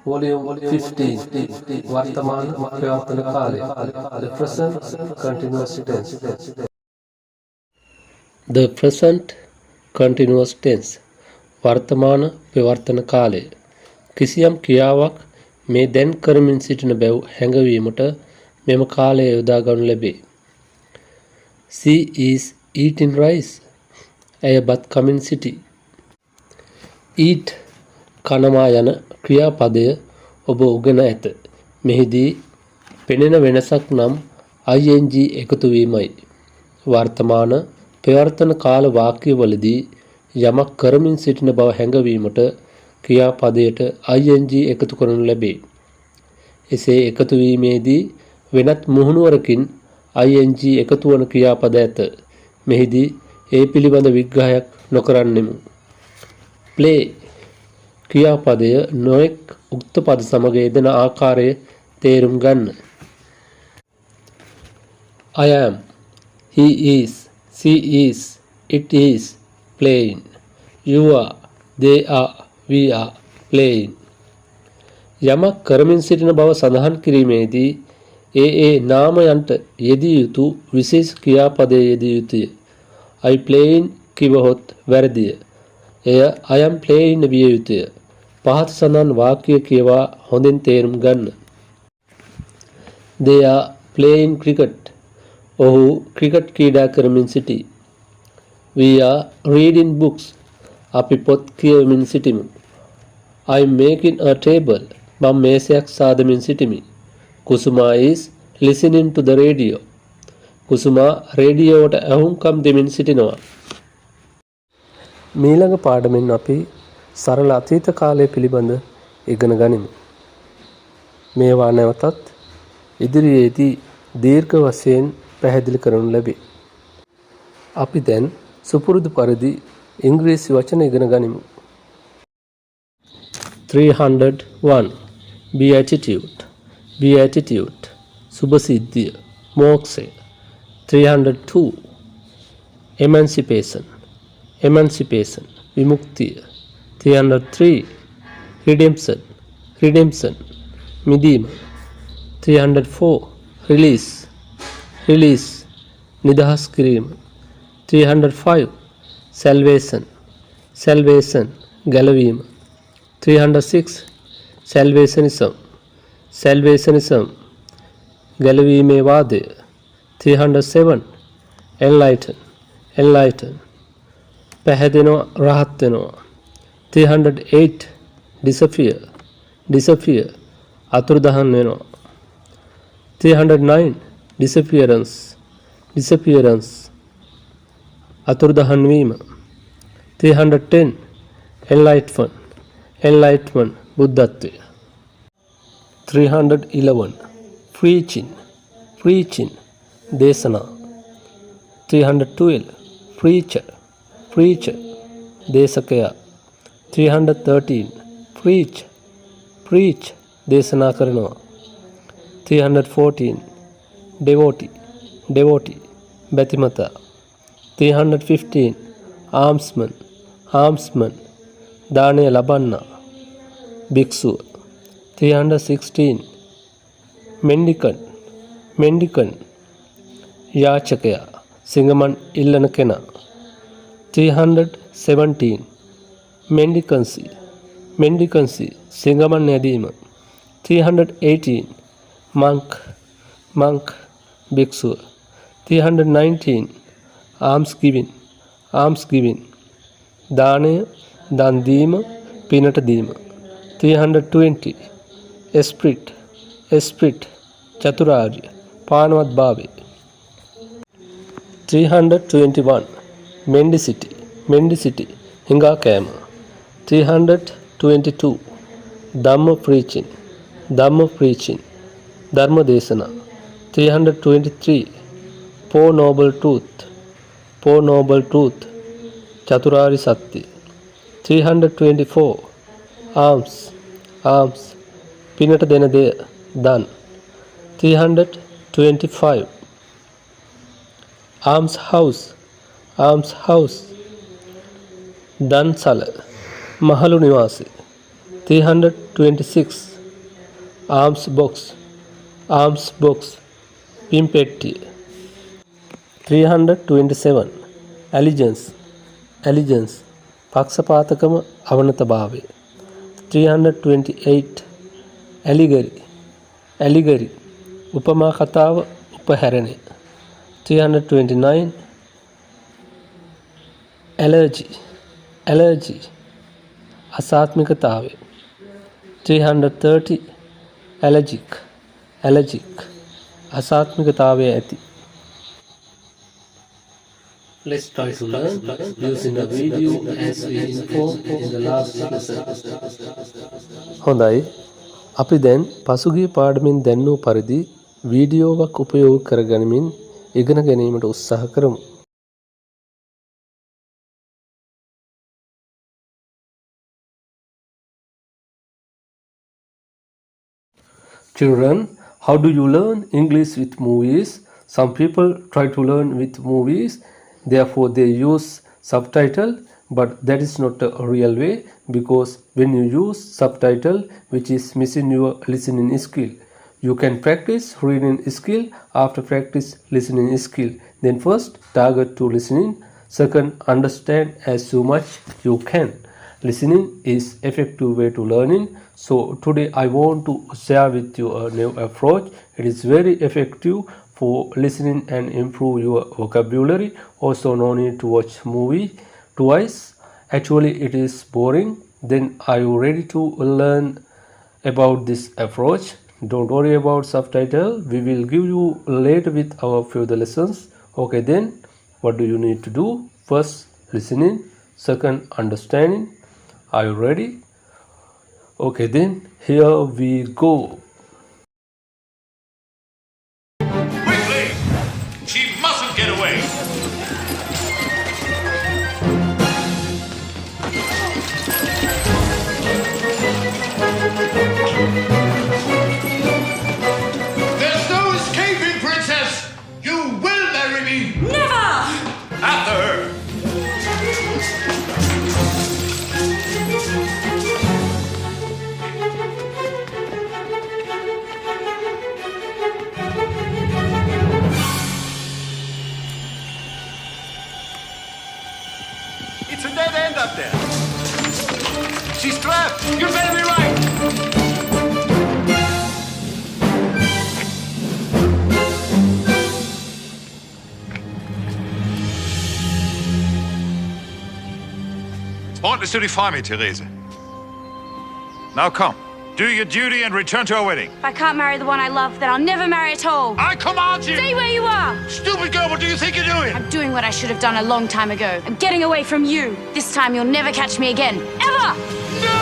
Volume 15 वर्तमान प्रवर्तन काले the present continuous tense. The present continuous tense වර්තමාන ප්‍රවර්තන කාලය කිසියම් ක්‍රියාවක් මේ දැන් කරමින් සිටින බැව් හැඟවීමට මෙම කාලය යොදා ගනු ලැබේ. She is eating rice. ඇය බත් කමින් සිටි. Eat කනවා යන ක්‍රියාපදය ඔබ උගෙන ඇත. මෙහිදී පෙනෙන වෙනසක් නම් ing එකතු වීමයි. වර්තමාන ප්‍රවර්තන කාල වාක්‍යවලදී යමක් කරමින් සිටින බව හැඟවීමට ක්‍රියාපදයට ing එකතු කරනු ලැබේ. එසේ එකතු වීමේදී වෙනත් මුහුණුවරකින් ing එකතු වන ක්‍රියාපද ඇත. මෙහිදී ඒ පිළිබඳ විග්‍රහයක් නොකරන්නෙමු. play ක්‍රියාපදය නොඑක් උක්ත පද සමග යෙදෙන ආකාරය තේරුම් ගන්න. I am, he is, she is, it is playing. You are, they are, we are playing. යමක් කරමින් සිටින බව සඳහන් කිරීමේදී ඒ නාමයන්ට යෙදිය යුතු විශේෂ ක්‍රියාපදයේ යෙදිය යුතුය. I playing කිවහොත් වැරදිය. එය I am playing විය යුතුය. පහත සඳහන් වාක්‍ය කියවා හොඳින් තේරුම් ගන්න. They are playing cricket. ඔහු ක්‍රිකට් ක්‍රීඩා කරමින් සිටී. We are reading books. අපි පොත් කියවමින් සිටිමු. I am making a table. මම මේසයක් සාදමින් සිටිමි. Kusuma is listening to the radio. Kusuma රේඩියෝවට ඇහුම්කම් දෙමින් සිටිනවා. මීළඟ පාඩමෙන් අපි සරල අතීත කාලය පිළිබඳ ඉගෙන ගනිමු. මේවා නැවතත් ඉදිරියේදී දීර්ඝ වශයෙන් පැහැදිලි කරනු ලැබේ. අපි දැන් සුපුරුදු පරිදි ඉංග්‍රීසි වචන ඉගෙන ගනිමු. 301 beatitude beatitude සුභ සිද්ධිය මෝක්ෂය. 302 emancipation emancipation විමුක්තිය. 303 redemption redemption මිදීම. 304 release release නිදහස් කිරීම. 305 salvation salvation ගැලවීම. 306 salvationism salvationism ගැලවීමේ වාදය. 307 enlighten enlighten පැහැදෙනවා රහත් වෙනවා. 308 disappear disappear අතුරුදහන් වෙනවා. 309 disappearance disappearance අතුරුදහන් වීම. 310 enlightenment enlightenment බුද්ධත්වය. 311 preaching preaching දේශනා. 312 preacher preacher දේශකයා. 313 preach preach දේශනා කරනවා. 314 devotee devotee බැතිමතා. 315 almsman almsman දානය ලබන්නා භික්ෂුව. 316 mendicant mendicant යාචකයා සිඟමන් ඉල්ලන කෙනා. 317 mendicancy mendicancy සිඟමන් යැදීම. 318 monk monk භික්ෂුව. 319 almsgiving almsgiving දානය දන් දීම පිනට දීම. 320 esprit esprit චතුරාර්ය පානවත් භාවය. 321 mendicity mendicity හිඟා කෑම. 322 ධම්ම preaching ධම්ම preaching ධර්ම දේශනා. 323 four noble truth චතුරාර්ය සත්‍ය. 324 alms alms පිනට දෙන දෙය දන්. 325 alms house දන්සල මහලු නිවාසය. 326 arms box පිම්පෙට්ටිය 327 allegiance පක්ෂපාතකම අවනතභාවය 328 allegory උපමා කතාව උපහැරණය 329 allergy අසාත්මිකතාවය 330 allergic අසාත්මිකතාවය ඇති. Let's try to learn using a video as we informed in the last lesson. හොඳයි. අපි දැන් පසුගිය පාඩමින් දැන්වූ පරිදි වීඩියෝවක් උපයෝග කරගනිමින් ඉගෙන ගැනීමට උත්සාහ කරමු. Children, how do you learn English with movies? Some people try to learn with movies, therefore they use subtitle, but that is not a real way, because when you use subtitle which is missing your listening skill, you can practice reading skill after practice listening skill. Then first target to listening, second understand as much you can. Listening is effective way to learning. So today I want to share with you a new approach. It is very effective for listening and improve your vocabulary. Also no need to watch movie twice. Actually it is boring. Then are you ready to learn about this approach? Don't worry about subtitle. We will give you later with our further lessons. Okay, then what do you need to do? First listening, second understanding. Are you ready? Okay, then here we go. Quickly! She mustn't get away! There's no escaping, Princess! You will marry me! Never! After her! It's a dead end up there. She's trapped. You better be right. It's pointless to defy me, Therese. Now come. Do your duty and return to our wedding. If I can't marry the one I love, then I'll never marry at all. I command you! Stay where you are! Stupid girl, what do you think you're doing? I'm doing what I should have done a long time ago. I'm getting away from you. This time you'll never catch me again. Ever! No!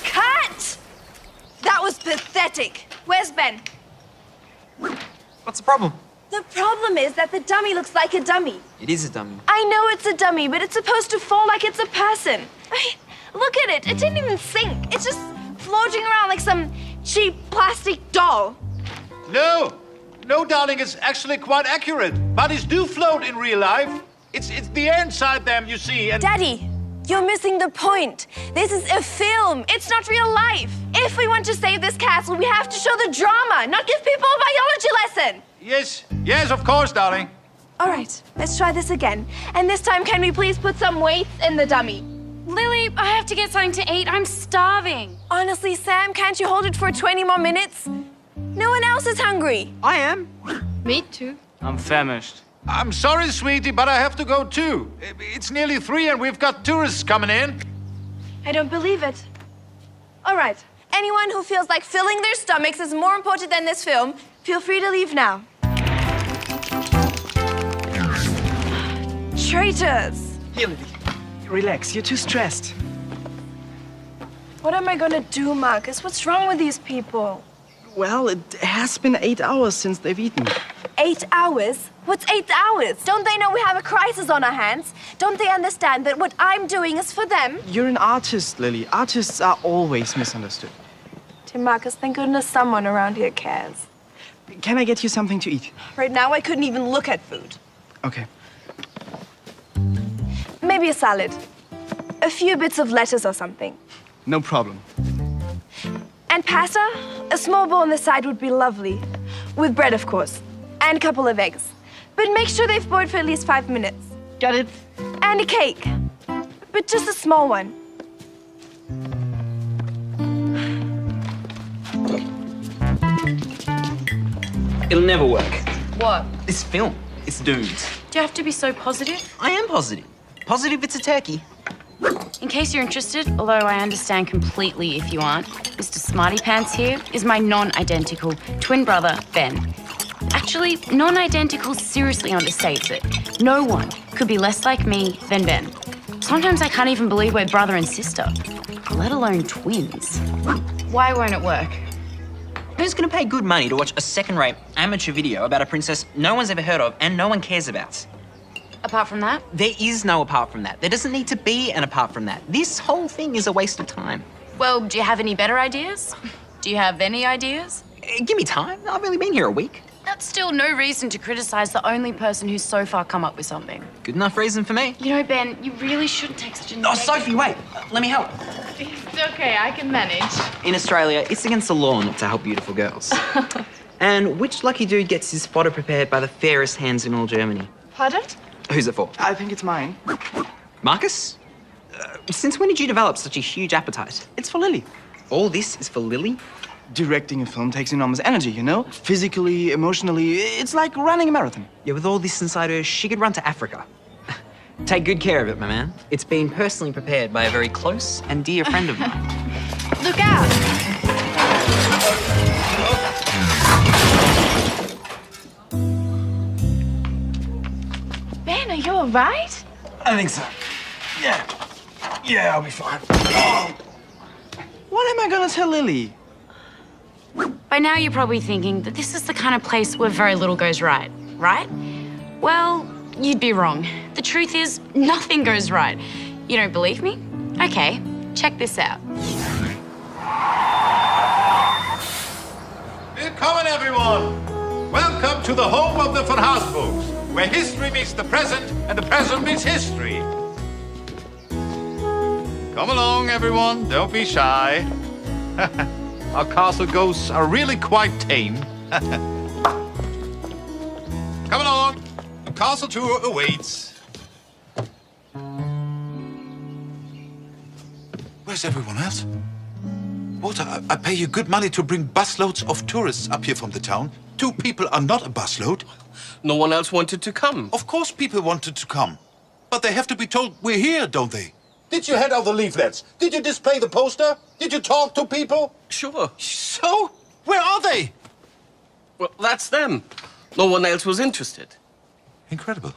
Cut! That was pathetic. Where's Ben? What's the problem? The problem is that the dummy looks like a dummy. It is a dummy. I know it's a dummy, but it's supposed to fall like it's a person. Look at it. It didn't even sink. It's just floating around like some cheap plastic doll. No! No, darling, it's actually quite accurate. Bodies do float in real life. It's the air inside them, you see, and... Daddy, you're missing the point. This is a film. It's not real life. If we want to save this castle, we have to show the drama, not give people a biology lesson. Yes, of course, darling. All right, let's try this again. And this time, can we please put some weights in the dummy? Lily, I have to get something to eat. I'm starving. Honestly, Sam, can't you hold it for 20 more minutes? No one else is hungry. I am. Me too. I'm famished. I'm sorry, sweetie, but I have to go too. It's nearly 3 and we've got tourists coming in. I don't believe it. All right, anyone who feels like filling their stomachs is more important than this film, feel free to leave now. Traitors! Here, Lily. Relax. You're too stressed. What am I gonna do, Marcus? What's wrong with these people? Well, it has been 8 hours since they've eaten. 8 hours? What's 8 hours? Don't they know we have a crisis on our hands? Don't they understand that what I'm doing is for them? You're an artist, Lily. Artists are always misunderstood. Dear Marcus, thank goodness someone around here cares. Can I get you something to eat? Right now, I couldn't even look at food. Okay. maybe a salad. A few bits of lettuce or something. No problem. And pasta? A small bowl on the side would be lovely. With bread, of course. And a couple of eggs. But make sure they've boiled for at least 5 minutes. Got it. And a cake. But just a small one. It'll never work. What? This film, it's doomed. Do you have to be so positive? I am positive. Positive it's a turkey. In case you're interested, although I understand completely if you aren't, Mr. Smarty Pants here is my non-identical twin brother, Ben. Actually, non-identical seriously understates it. No one could be less like me than Ben. Sometimes I can't even believe we're brother and sister, let alone twins. Why won't it work? Who's going to pay good money to watch a second-rate amateur video about a princess no one's ever heard of and no one cares about? Apart from that? There is no apart from that. There doesn't need to be an apart from that. This whole thing is a waste of time. Well, do you have any better ideas? Do you have any ideas? Give me time. I've only been here a week. That's still no reason to criticize the only person who's so far come up with something. Good enough reason for me. You know, Ben, you really shouldn't take such a Oh, Sophie, wait. Let me help. It's okay, I can manage. In Australia, it's against the law not to help beautiful girls. And which lucky dude gets his fodder prepared by the fairest hands in all Germany? Pardon? Who's it for? I think it's mine. Marcus? Since when did you develop such a huge appetite? It's for Lily. All this is for Lily? Directing a film takes enormous energy, you know? Physically, emotionally, it's like running a marathon. Yeah, with all this inside her, she could run to Africa. Take good care of it, my man. It's been personally prepared by a very close and dear friend of mine. Look out! Ben, are you all right? I think so. Yeah. Yeah, I'll be fine. Oh. What am I gonna tell Lily? By now you're probably thinking that this is the kind of place where very little goes right, right? Well, you'd be wrong. The truth is, nothing goes right. You don't believe me? Okay, check this out. Willkommen, everyone. Welcome to the home of the Van Haasbooks, where history meets the present and the present meets history. Come along, everyone. Don't be shy. Our castle ghosts are really quite tame. Come along. The castle tour awaits. Where's everyone else? Walter, I pay you good money to bring busloads of tourists up here from the town. 2 people are not a busload. No one else wanted to come. Of course people wanted to come. But they have to be told we're here, don't they? Did you hand out the leaflets? Did you display the poster? Did you talk to people? Sure. So? Where are they? Well, that's them. No one else was interested. Incredible.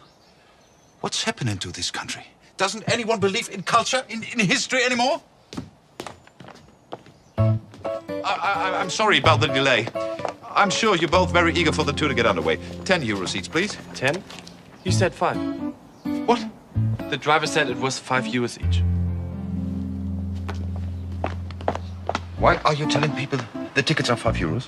What's happening to this country? Doesn't anyone believe in culture, in history anymore? I'm sorry about the delay. I'm sure you're both very eager for the tour to get underway. 10 euro seats, please. 10? You said 5. What? The driver said it was 5 euros each. Why are you telling people the tickets are 5 euros?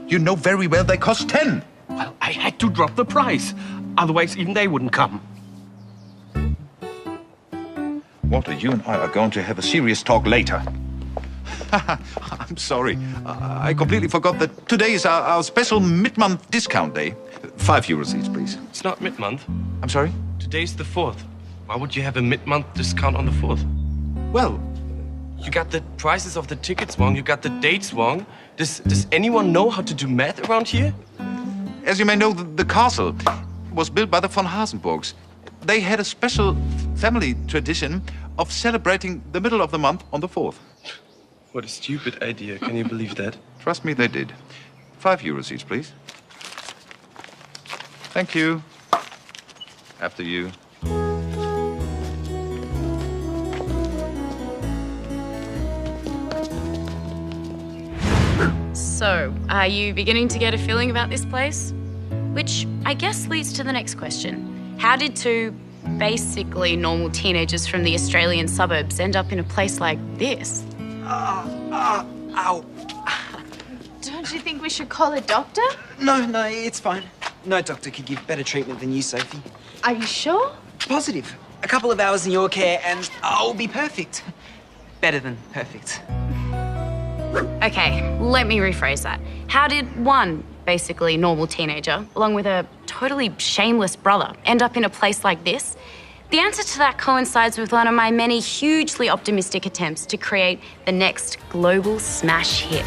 You know very well they cost 10. Well, I had to drop the price. Otherwise, even they wouldn't come. Walter, you and I are going to have a serious talk later. I'm sorry. I completely forgot that today is our special mid-month discount day. 5 euros each, please. It's not mid-month. I'm sorry? Today's the 4th. Why would you have a mid-month discount on the 4th? Well, You got the prices of the tickets wrong. You got the dates wrong. Does anyone know how to do math around here? as you may know, the castle was built by the Van Haasbooks. They had a special family tradition of celebrating the middle of the month on the 4th. What a stupid idea. Can you believe that? Trust me, they did. 5 euros each, please. Thank you. After you. So, are you beginning to get a feeling about this place? Which I guess leads to the next question. How did two basically normal teenagers from the Australian suburbs end up in a place like this? Ow. Don't you think we should call a doctor? No, it's fine. No doctor could give better treatment than you, Sophie. Are you sure? Positive. A couple of hours in your care and I'll be perfect. Better than perfect. Okay, let me rephrase that. How did one basically normal teenager, along with a totally shameless brother, end up in a place like this? The answer to that coincides with one of my many hugely optimistic attempts to create the next global smash hit.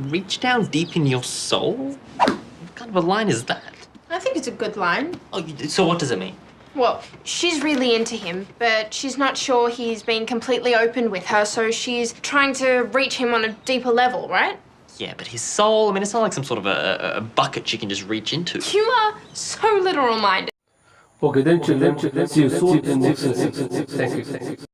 Reach down deep in your soul? What kind of a line is that? I think it's a good line. Oh, so what does it mean? Well, she's really into him, but she's not sure he's been completely open with her, so she's trying to reach him on a deeper level, right? Yeah, but his soul, I mean, it's not like some sort of a bucket she can just reach into. You are so literal-minded. Okay, then see you soon in next. Thank you.